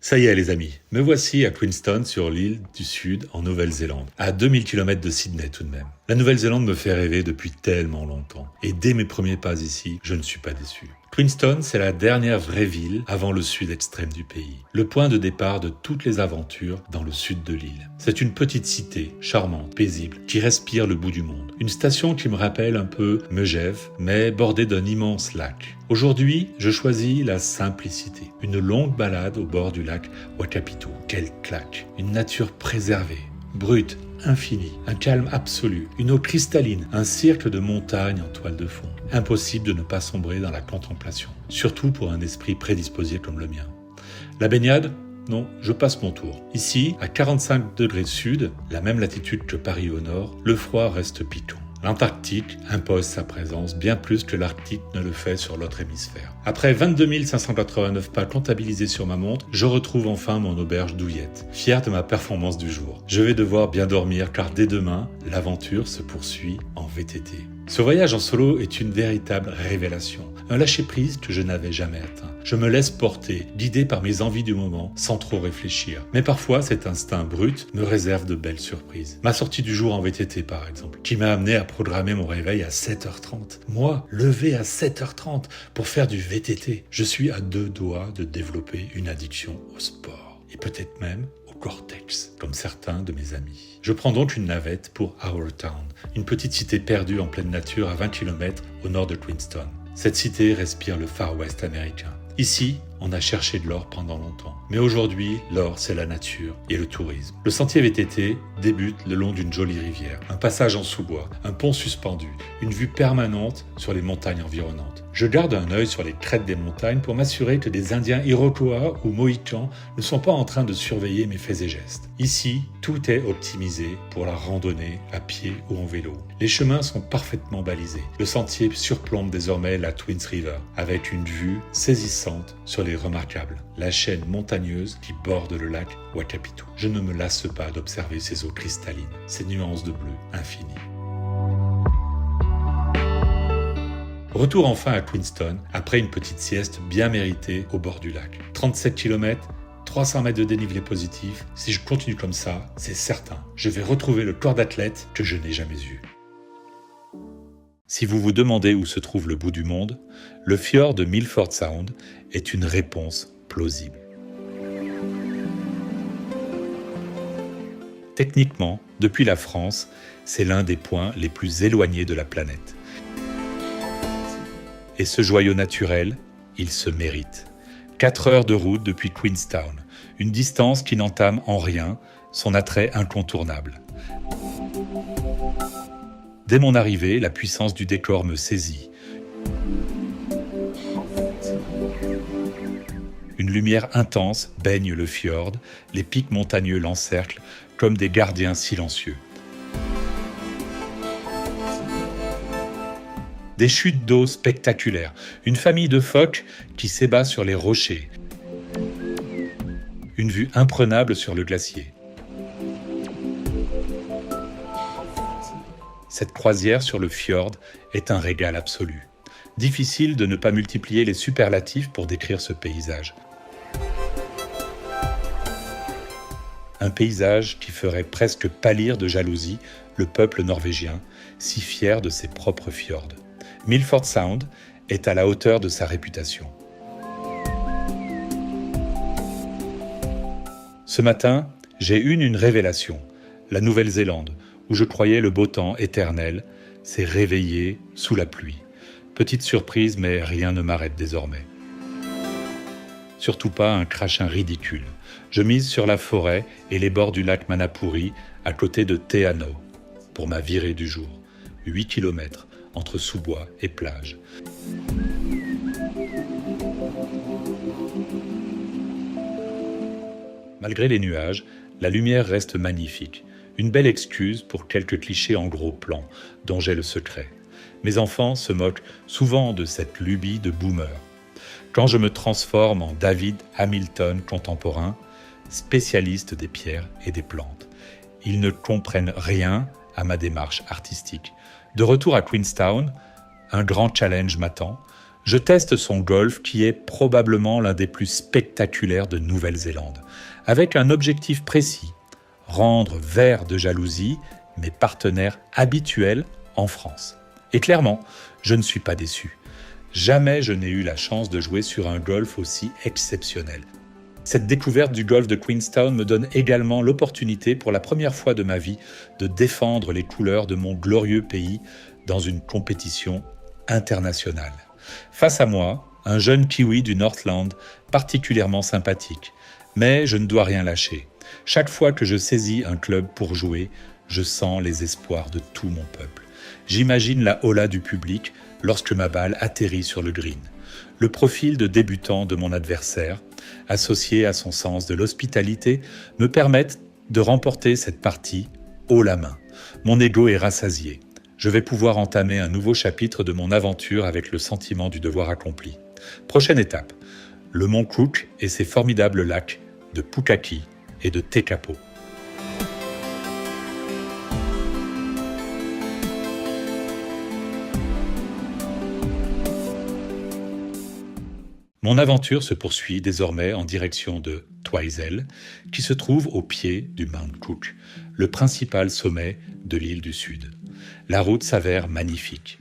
Ça y est les amis, me voici à Queenstown sur l'île du Sud en Nouvelle-Zélande, à 2000 km de Sydney tout de même. La Nouvelle-Zélande me fait rêver depuis tellement longtemps, et dès mes premiers pas ici, je ne suis pas déçu. Queenstown, c'est la dernière vraie ville avant le sud extrême du pays, le point de départ de toutes les aventures dans le sud de l'île. C'est une petite cité, charmante, paisible, qui respire le bout du monde. Une station qui me rappelle un peu Megève, mais bordée d'un immense lac. Aujourd'hui, je choisis la simplicité. Une longue balade au bord du lac Whakapito. Quelle claque! Une nature préservée, brute, infinie, un calme absolu, une eau cristalline, un cercle de montagnes en toile de fond. Impossible de ne pas sombrer dans la contemplation, surtout pour un esprit prédisposé comme le mien. La baignade? Non, je passe mon tour. Ici, à 45 degrés sud, la même latitude que Paris au nord, le froid reste piquant. L'Antarctique impose sa présence bien plus que l'Arctique ne le fait sur l'autre hémisphère. Après 22 589 pas comptabilisés sur ma montre, je retrouve enfin mon auberge douillette, fier de ma performance du jour. Je vais devoir bien dormir car dès demain, l'aventure se poursuit en VTT. Ce voyage en solo est une véritable révélation, un lâcher-prise que je n'avais jamais atteint. Je me laisse porter, guidé par mes envies du moment, sans trop réfléchir. Mais parfois, cet instinct brut me réserve de belles surprises. Ma sortie du jour en VTT, par exemple, qui m'a amené à programmer mon réveil à 7h30. Moi, levé à 7h30 pour faire du VTT. Je suis à 2 doigts de développer une addiction au sport. Et peut-être même au Cortex, comme certains de mes amis. Je prends donc une navette pour Our Town, une petite cité perdue en pleine nature à 20 km au nord de Queenstown. Cette cité respire le Far West américain. Ici, on a cherché de l'or pendant longtemps. Mais aujourd'hui, l'or, c'est la nature et le tourisme. Le sentier VTT débute le long d'une jolie rivière. Un passage en sous-bois, un pont suspendu, une vue permanente sur les montagnes environnantes. Je garde un œil sur les crêtes des montagnes pour m'assurer que des Indiens Iroquois ou Mohicans ne sont pas en train de surveiller mes faits et gestes. Ici, tout est optimisé pour la randonnée à pied ou en vélo. Les chemins sont parfaitement balisés. Le sentier surplombe désormais la Twins River avec une vue saisissante sur les remarquables, la chaîne montagneuse qui borde le lac Whakapito. Je ne me lasse pas d'observer ces eaux cristallines, ces nuances de bleu infinies. Retour enfin à Queenstown, après une petite sieste bien méritée au bord du lac. 37 km, 300 mètres de dénivelé positif. Si je continue comme ça, c'est certain, je vais retrouver le corps d'athlète que je n'ai jamais eu. Si vous vous demandez où se trouve le bout du monde, le fjord de Milford Sound est une réponse plausible. Techniquement, depuis la France, c'est l'un des points les plus éloignés de la planète. Et ce joyau naturel, il se mérite. 4 heures de route depuis Queenstown, une distance qui n'entame en rien son attrait incontournable. Dès mon arrivée, la puissance du décor me saisit. Une lumière intense baigne le fjord, les pics montagneux l'encerclent comme des gardiens silencieux. Des chutes d'eau spectaculaires, une famille de phoques qui s'ébat sur les rochers. Une vue imprenable sur le glacier. Cette croisière sur le fjord est un régal absolu. Difficile de ne pas multiplier les superlatifs pour décrire ce paysage. Un paysage qui ferait presque pâlir de jalousie le peuple norvégien, si fier de ses propres fjords. Milford Sound est à la hauteur de sa réputation. Ce matin, j'ai eu une révélation. La Nouvelle-Zélande, où je croyais le beau temps éternel, s'est réveillé sous la pluie. Petite surprise, mais rien ne m'arrête désormais. Surtout pas un crachin ridicule. Je mise sur la forêt et les bords du lac Manapuri, à côté de Te Anau, pour ma virée du jour. 8 km entre sous-bois et plage. Malgré les nuages, la lumière reste magnifique. Une belle excuse pour quelques clichés en gros plan, dont j'ai le secret. Mes enfants se moquent souvent de cette lubie de boomer. Quand je me transforme en David Hamilton contemporain, spécialiste des pierres et des plantes, ils ne comprennent rien à ma démarche artistique. De retour à Queenstown, un grand challenge m'attend. Je teste son golf qui est probablement l'un des plus spectaculaires de Nouvelle-Zélande, avec un objectif précis, rendre vert de jalousie mes partenaires habituels en France. Et clairement, je ne suis pas déçu. Jamais je n'ai eu la chance de jouer sur un golf aussi exceptionnel. Cette découverte du golf de Queenstown me donne également l'opportunité pour la première fois de ma vie de défendre les couleurs de mon glorieux pays dans une compétition internationale. Face à moi, un jeune kiwi du Northland particulièrement sympathique. Mais je ne dois rien lâcher. Chaque fois que je saisis un club pour jouer, je sens les espoirs de tout mon peuple. J'imagine la hola du public lorsque ma balle atterrit sur le green. Le profil de débutant de mon adversaire, associé à son sens de l'hospitalité, me permettent de remporter cette partie haut la main. Mon ego est rassasié. Je vais pouvoir entamer un nouveau chapitre de mon aventure avec le sentiment du devoir accompli. Prochaine étape, le mont Cook et ses formidables lacs de Pukaki et de Tekapo. Mon aventure se poursuit désormais en direction de Twizel, qui se trouve au pied du Mount Cook, le principal sommet de l'île du Sud. La route s'avère magnifique.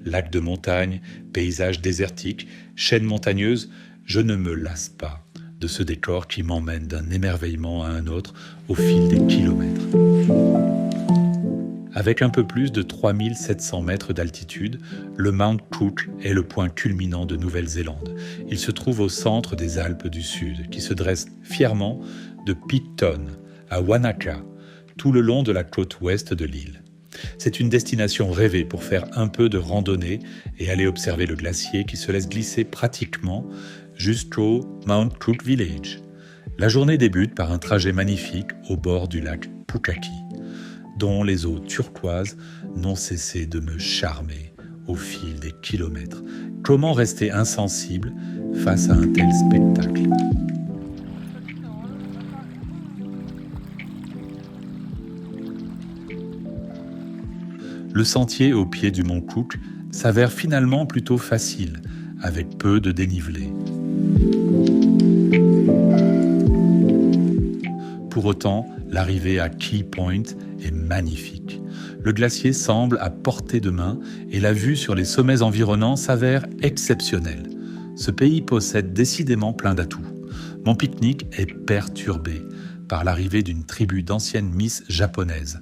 Lacs de montagne, paysages désertiques, chaînes montagneuses, je ne me lasse pas de ce décor qui m'emmène d'un émerveillement à un autre au fil des kilomètres. Avec un peu plus de 3700 mètres d'altitude, le Mount Cook est le point culminant de Nouvelle-Zélande. Il se trouve au centre des Alpes du Sud, qui se dressent fièrement de Picton à Wanaka, tout le long de la côte ouest de l'île. C'est une destination rêvée pour faire un peu de randonnée et aller observer le glacier qui se laisse glisser pratiquement jusqu'au Mount Cook Village. La journée débute par un trajet magnifique au bord du lac Pukaki, dont les eaux turquoises n'ont cessé de me charmer au fil des kilomètres. Comment rester insensible face à un tel spectacle ? Le sentier au pied du mont Cook s'avère finalement plutôt facile, avec peu de dénivelé. Pour autant, l'arrivée à Key Point est magnifique. Le glacier semble à portée de main et la vue sur les sommets environnants s'avère exceptionnelle. Ce pays possède décidément plein d'atouts. Mon pique-nique est perturbé par l'arrivée d'une tribu d'anciennes Miss japonaises.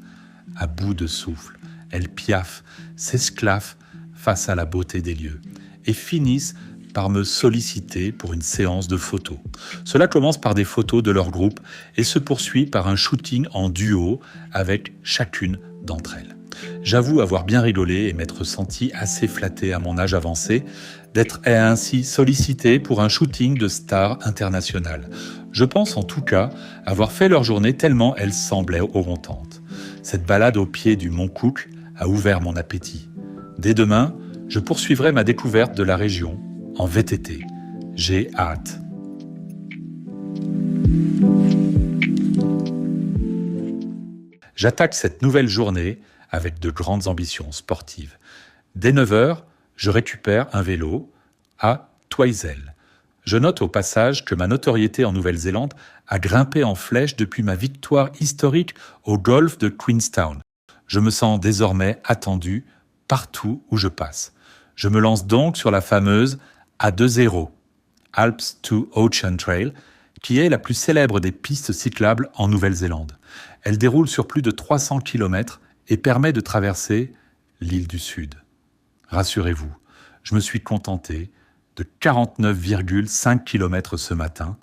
À bout de souffle, elles piaffent, s'esclaffent face à la beauté des lieux et finissent par me solliciter pour une séance de photos. Cela commence par des photos de leur groupe et se poursuit par un shooting en duo avec chacune d'entre elles. J'avoue avoir bien rigolé et m'être senti assez flatté à mon âge avancé d'être ainsi sollicité pour un shooting de stars internationales. Je pense en tout cas avoir fait leur journée tellement elles semblaient contentes. Cette balade au pied du mont Cook a ouvert mon appétit. Dès demain, je poursuivrai ma découverte de la région en VTT. J'ai hâte. J'attaque cette nouvelle journée avec de grandes ambitions sportives. Dès 9h, je récupère un vélo à Twizel. Je note au passage que ma notoriété en Nouvelle-Zélande a grimpé en flèche depuis ma victoire historique au golf de Queenstown. Je me sens désormais attendu partout où je passe. Je me lance donc sur la fameuse A20, Alps to Ocean Trail, qui est la plus célèbre des pistes cyclables en Nouvelle-Zélande. Elle déroule sur plus de 300 km et permet de traverser l'île du Sud. Rassurez-vous, je me suis contenté de 49,5 km ce matin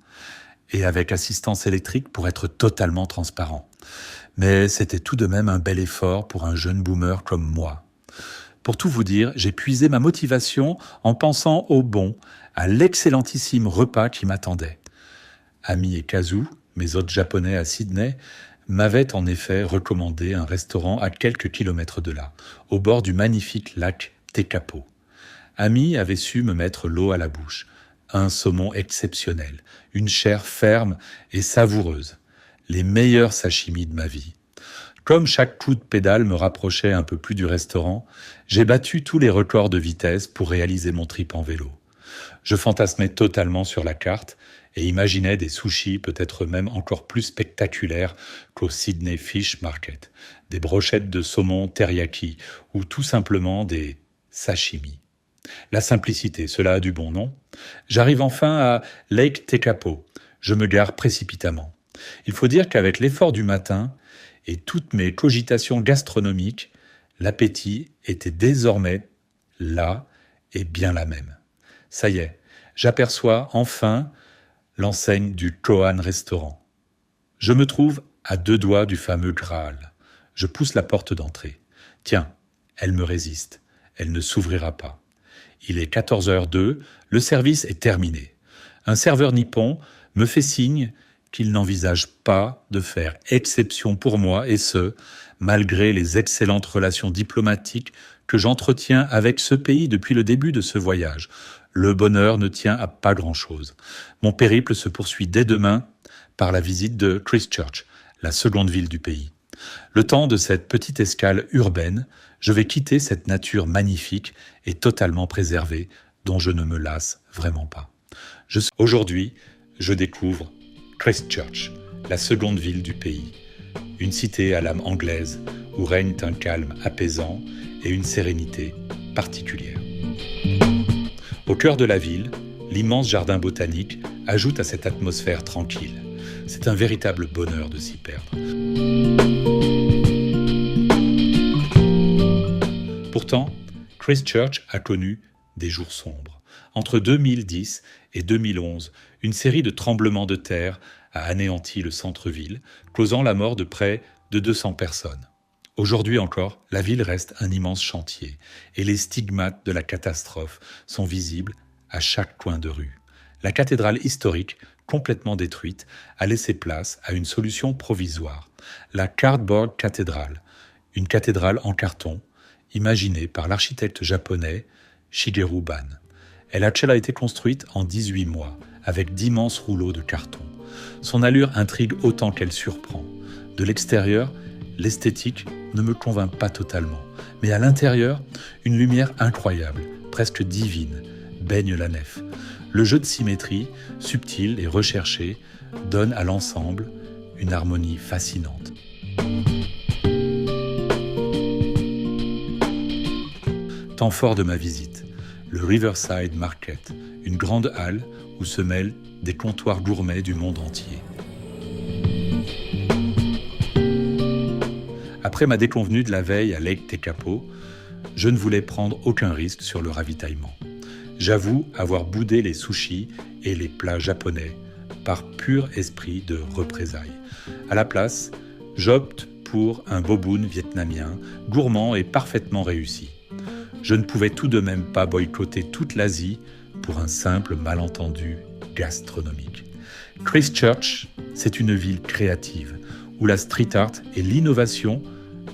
et avec assistance électrique pour être totalement transparent. Mais c'était tout de même un bel effort pour un jeune boomer comme moi. Pour tout vous dire, j'ai puisé ma motivation en pensant au bon, à l'excellentissime repas qui m'attendait. Ami et Kazu, mes hôtes japonais à Sydney, m'avaient en effet recommandé un restaurant à quelques kilomètres de là, au bord du magnifique lac Tekapo. Ami avait su me mettre l'eau à la bouche, un saumon exceptionnel, une chair ferme et savoureuse, les meilleurs sashimi de ma vie. Comme chaque coup de pédale me rapprochait un peu plus du restaurant, j'ai battu tous les records de vitesse pour réaliser mon trip en vélo. Je fantasmais totalement sur la carte et imaginais des sushis peut-être même encore plus spectaculaires qu'au Sydney Fish Market, des brochettes de saumon teriyaki ou tout simplement des sashimi. La simplicité, cela a du bon nom. J'arrive enfin à Lake Tekapo. Je me gare précipitamment. Il faut dire qu'avec l'effort du matin et toutes mes cogitations gastronomiques, l'appétit était désormais là et bien là même. Ça y est, j'aperçois enfin l'enseigne du Kohan Restaurant. Je me trouve à 2 doigts du fameux Graal. Je pousse la porte d'entrée. Tiens, elle me résiste. Elle ne s'ouvrira pas. Il est 14h02, le service est terminé. Un serveur nippon me fait signe qu'il n'envisage pas de faire exception pour moi, et ce, malgré les excellentes relations diplomatiques que j'entretiens avec ce pays depuis le début de ce voyage. Le bonheur ne tient à pas grand-chose. Mon périple se poursuit dès demain par la visite de Christchurch, la seconde ville du pays. Le temps de cette petite escale urbaine, je vais quitter cette nature magnifique et totalement préservée dont je ne me lasse vraiment pas. Aujourd'hui, je découvre Christchurch, la seconde ville du pays. Une cité à l'âme anglaise où règne un calme apaisant et une sérénité particulière. Au cœur de la ville, l'immense jardin botanique ajoute à cette atmosphère tranquille. C'est un véritable bonheur de s'y perdre. Pourtant, Christchurch a connu des jours sombres. Entre 2010 et 2011, une série de tremblements de terre a anéanti le centre-ville, causant la mort de près de 200 personnes. Aujourd'hui encore, la ville reste un immense chantier et les stigmates de la catastrophe sont visibles à chaque coin de rue. La cathédrale historique, complètement détruite, a laissé place à une solution provisoire, la Cardboard Cathedral, une cathédrale en carton, imaginée par l'architecte japonais Shigeru Ban. Elle a été construite en 18 mois, avec d'immenses rouleaux de carton. Son allure intrigue autant qu'elle surprend. De l'extérieur, l'esthétique ne me convainc pas totalement, mais à l'intérieur, une lumière incroyable, presque divine, baigne la nef. Le jeu de symétrie, subtil et recherché, donne à l'ensemble une harmonie fascinante. Temps fort de ma visite, le Riverside Market, une grande halle où se mêlent des comptoirs gourmets du monde entier. Après ma déconvenue de la veille à Lake Tekapo, je ne voulais prendre aucun risque sur le ravitaillement. J'avoue avoir boudé les sushis et les plats japonais par pur esprit de représailles. À la place, j'opte pour un boboon vietnamien, gourmand et parfaitement réussi. Je ne pouvais tout de même pas boycotter toute l'Asie pour un simple malentendu gastronomique. Christchurch, c'est une ville créative où la street art et l'innovation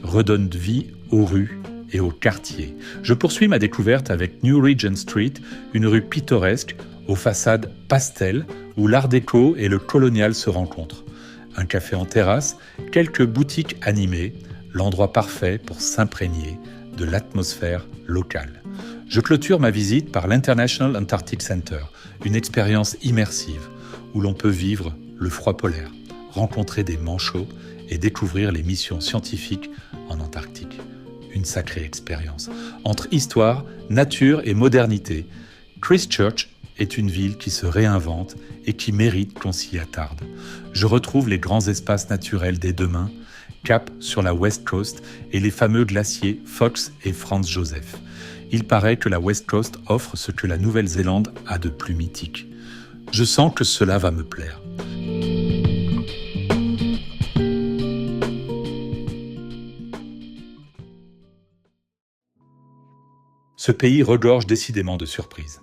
redonnent vie aux rues et aux quartiers. Je poursuis ma découverte avec New Regent Street, une rue pittoresque aux façades pastel où l'art déco et le colonial se rencontrent. Un café en terrasse, quelques boutiques animées, l'endroit parfait pour s'imprégner de l'atmosphère locale. Je clôture ma visite par l'International Antarctic Center, une expérience immersive où l'on peut vivre le froid polaire, rencontrer des manchots et découvrir les missions scientifiques en Antarctique. Une sacrée expérience. Entre histoire, nature et modernité, Christchurch est une ville qui se réinvente et qui mérite qu'on s'y attarde. Je retrouve les grands espaces naturels dès demain, cap sur la West Coast et les fameux glaciers Fox et Franz Joseph. Il paraît que la West Coast offre ce que la Nouvelle-Zélande a de plus mythique. Je sens que cela va me plaire. Ce pays regorge décidément de surprises.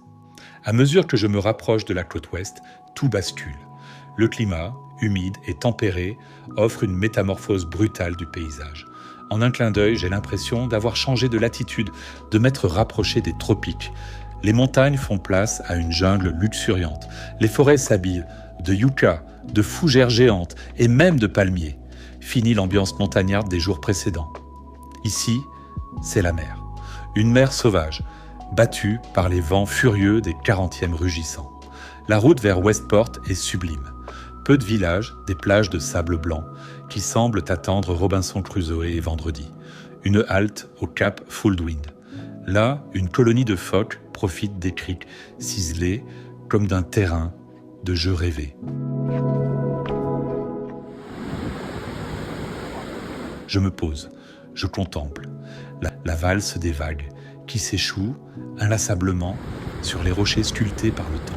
À mesure que je me rapproche de la côte ouest, tout bascule. Le climat, humide et tempéré, offre une métamorphose brutale du paysage. En un clin d'œil, j'ai l'impression d'avoir changé de latitude, de m'être rapproché des tropiques. Les montagnes font place à une jungle luxuriante. Les forêts s'habillent de yucca, de fougères géantes et même de palmiers. Fini l'ambiance montagnarde des jours précédents. Ici, c'est la mer. Une mer sauvage, battue par les vents furieux des 40e rugissants. La route vers Westport est sublime. Peu de villages, des plages de sable blanc qui semblent attendre Robinson Crusoe et Vendredi. Une halte au cap Fullwind. Là, une colonie de phoques profite des criques ciselées comme d'un terrain de jeu rêvé. Je me pose, je contemple la valse des vagues qui s'échouent inlassablement sur les rochers sculptés par le temps.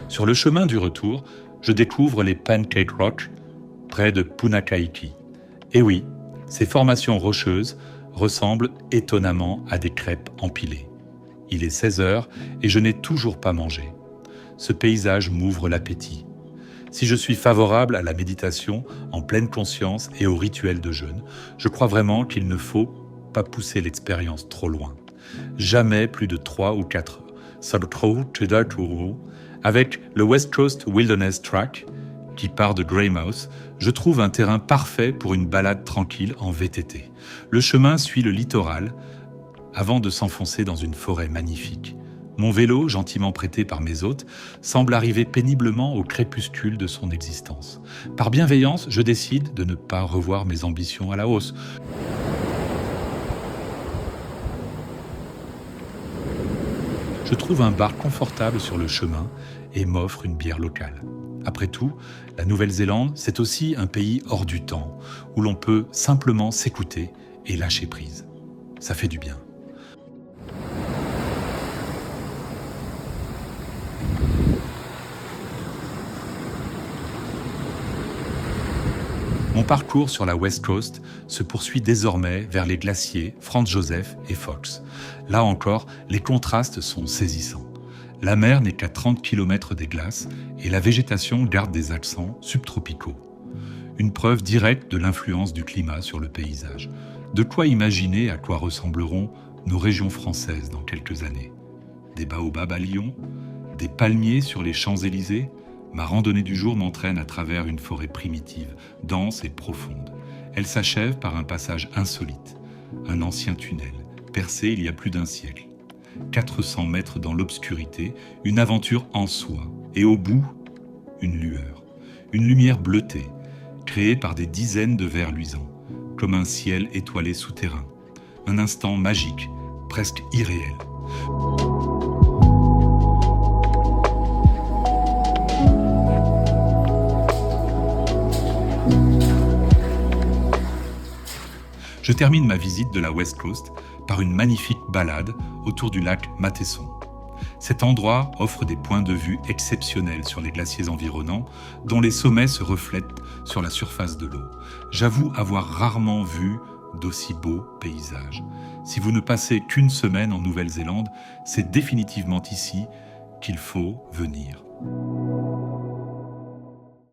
Sur le chemin du retour, je découvre les Pancake Rock près de Punakaiki. Et oui, ces formations rocheuses ressemblent étonnamment à des crêpes empilées. Il est 16h et je n'ai toujours pas mangé. Ce paysage m'ouvre l'appétit. Si je suis favorable à la méditation en pleine conscience et au rituel de jeûne, je crois vraiment qu'il ne faut pas pousser l'expérience trop loin. Jamais plus de 3 ou 4 heures. Avec le West Coast Wilderness Track, qui part de Greymouth, je trouve un terrain parfait pour une balade tranquille en VTT. Le chemin suit le littoral avant de s'enfoncer dans une forêt magnifique. Mon vélo, gentiment prêté par mes hôtes, semble arriver péniblement au crépuscule de son existence. Par bienveillance, je décide de ne pas revoir mes ambitions à la hausse. Je trouve un bar confortable sur le chemin et m'offre une bière locale. Après tout, la Nouvelle-Zélande, c'est aussi un pays hors du temps, où l'on peut simplement s'écouter et lâcher prise. Ça fait du bien. Mon parcours sur la West Coast se poursuit désormais vers les glaciers Franz Joseph et Fox. Là encore, les contrastes sont saisissants. La mer n'est qu'à 30 km des glaces et la végétation garde des accents subtropicaux. Une preuve directe de l'influence du climat sur le paysage. De quoi imaginer à quoi ressembleront nos régions françaises dans quelques années. Des baobabs à Lyon, des palmiers sur les Champs-Élysées. Ma randonnée du jour m'entraîne à travers une forêt primitive, dense et profonde. Elle s'achève par un passage insolite, un ancien tunnel, percé il y a plus d'un siècle. 400 mètres dans l'obscurité, une aventure en soi, et au bout, une lueur. Une lumière bleutée, créée par des dizaines de vers luisants, comme un ciel étoilé souterrain. Un instant magique, presque irréel. Je termine ma visite de la West Coast par une magnifique balade autour du lac Matheson. Cet endroit offre des points de vue exceptionnels sur les glaciers environnants, dont les sommets se reflètent sur la surface de l'eau. J'avoue avoir rarement vu d'aussi beaux paysages. Si vous ne passez qu'une semaine en Nouvelle-Zélande, c'est définitivement ici qu'il faut venir.